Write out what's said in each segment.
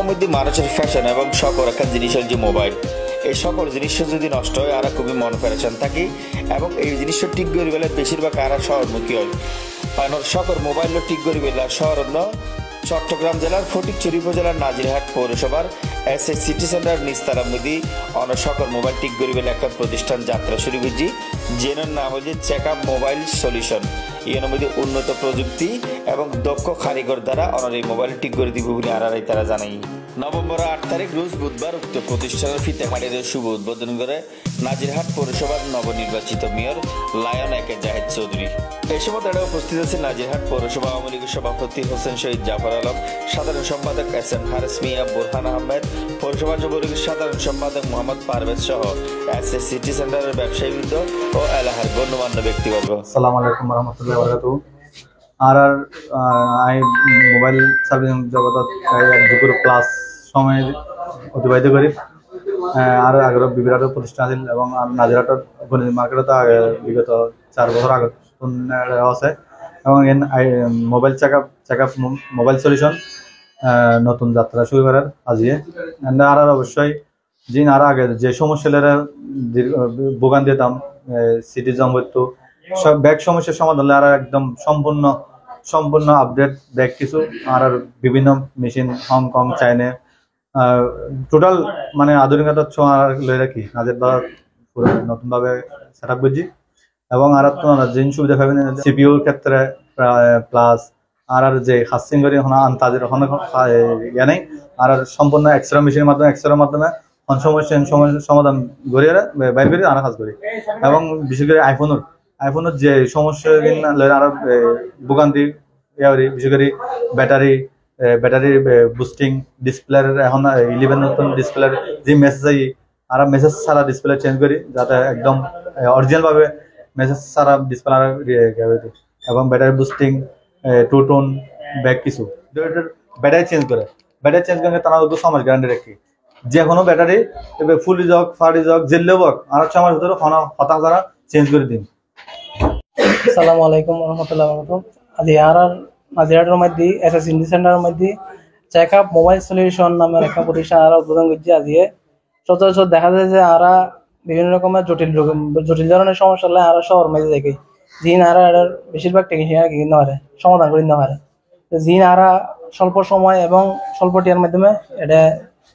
মধ্যে মানুষের ফ্যাশন এবং শখ রাখা জিনিস হল যে মোবাইল। এই সকল জিনিস যদি নষ্ট হয় আর খুবই মন ফেরেশান থাকি এবং এই জিনিসটা ঠিক করি বেলা বেশিরভাগ আর শহরমুখী হয়। কারণ সকল মোবাইল ঠিক করি বেলা শহর চট্টগ্রাম জেলার ফটিকছড়ি উপজেলার নাজিরহাট পৌরসভার এসএস সিটি সেন্টার নিস্তারার মধ্যে অন্য সকল মোবাইল ঠিক করি বেলা একটা প্রতিষ্ঠান যাত্রা শুরু করছি, যেনার নাম হচ্ছে চেকআপ মোবাইল সলিউশন। এর মধ্যে উন্নত প্রযুক্তি এবং দক্ষ কারিগর দ্বারা অনার এই মোবাইল ঠিক করে দিব বলে আরাই তারা জানাই। নভেম্বর 8 তারিখ রোজ বুধবার উক্ত প্রতিষ্ঠানের ফিতে কাটিয়ে শুভ উদ্বোধন করে নাজিরহাট পৌরসভার নবনির্বাচিত মেয়র লায়ন একে জাহেদ চৌধুরী। এই সময় তারা উপস্থিত আছে নাজিরহাট পৌরসভা আওয়ামী লীগের সভাপতি হোসেন শহীদ জাফর আলম, সাধারণ সম্পাদক এস এম হারেস মিয়া, বোরহান আহমেদ, পৌরসভা যুবলীগের সাধারণ সম্পাদক মোহাম্মদ পারভেজ সহ এসএস সিটি সেন্টারের ব্যবসায়ীবৃন্দ ও এলাকার গণ্যমান্য ব্যক্তিবর্গ। আসসালামু আলাইকুম ওয়া রাহমাতুল্লাহি ওয়া বারাকাতুহু। আর আই মোবাইল সার্ভিসিং জগতত এক যুগের প্লাস সময় অতিবাহিত করি। আর আগের বিভিন্ন প্রতিষ্ঠান আছিল এবং নাজিরহাটত গণিত মার্কেটত বিগত 4 বছর আগত আছে এবং মোবাইল চেকআপ মোবাইল সলিউশন নতুন যাত্রা শুরু করার আজিয়ে। আর অবশ্যই যিনি আর আগে যে সমস্যারা ভোগান দিতাম সিটি জম্বত্তু সব ব্যাগ সমস্যার সমাধান হলে আর একদম সম্পূর্ণ আপডেট ব্যাগ কিছু আর বিভিন্ন মেশিন হংকং চাইনা টোটাল মানে আধুনিকতা ছোঁয়া লয়ে রাখি নাজের দ্বারা পুরো নতুনভাবে সেট আপ করছি এবং আর যে সুবিধা পাবেন সিপিউর ক্ষেত্রে প্লাস আর যে হাসিং করি তাদের ওখানে ইয়ে নেই আর সম্পূর্ণ এক্সরে মেশিনের মাধ্যমে এক্সরের মাধ্যমে সমস্যার সমাধান গড়িয়ে বাইর করি আর কাজ করি এবং বিশেষ করে আইফোনের যে সমস্যা আর ভোগান্তি বিশেষ করে ব্যাটারি বুস্টিং ডিসপ্লের এখন 11 নতুন ডিসপ্লের যে মেসেজ আই আর মেসেজ ছাড়া ডিসপ্লে চেঞ্জ করি যাতে একদম অরিজিনাল ভাবে মেসেজ ছাড়া ডিসপ্লে আর এবং battery boosting two tone back কিছু ব্যাটারি চেঞ্জ করে তারা সমাজ গ্যারান্টি রাখি যে কোনো ব্যাটারি ফুলি যাক ফাড়ি যাক জেললে যাক আর আমার ভিতরে হতাশ দ্বারা চেঞ্জ করে দিন। আসসালামু আলাইকুম ওয়া রাহমাতুল্লাহি ওয়া বারাকাতুহু। আজ আর নাজিরহাটের মধ্যে এসএস সিটি সেন্টারের মধ্যে চেকআপ মোবাইল সলিউশন নামের একটা প্রতিষ্ঠান আর উদ্বোধন করছি। আজকে সচরাচর দেখা যায় যে আরা বিভিন্ন রকমের জটিল ধরনের সমস্যা হলে আরা শহর মেজে দেখি জিন আরা এটার বেশিরভাগ টেকনিশিয়ান কিনতে পারে সমাধান করে নিতে পারে। জিন আরা স্বল্প সময় এবং স্বল্প টিয়ার মাধ্যমে এটা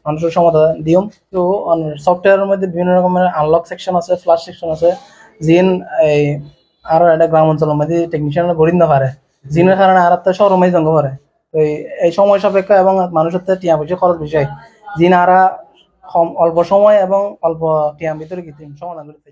মানুষের সমাধান দিম। তো সফটওয়্যারের মধ্যে বিভিন্ন রকমের আনলক সেকশন আছে, ফ্লাশ সেকশন আছে, জিন এই আরো একটা গ্রাম অঞ্চলের মধ্যে টেকনিশিয়ানরা গড়ি নিতে পারে জিনের কারণে আর একটা শহর মেজে জঙ্গ পারে। তো এই সময় সাপেক্ষ এবং মানুষের টিয়া পয়সা খরচ বিষয় জিন আরা অল্প সময় এবং অল্প টিয়ার ভিতরে সমাধান করতে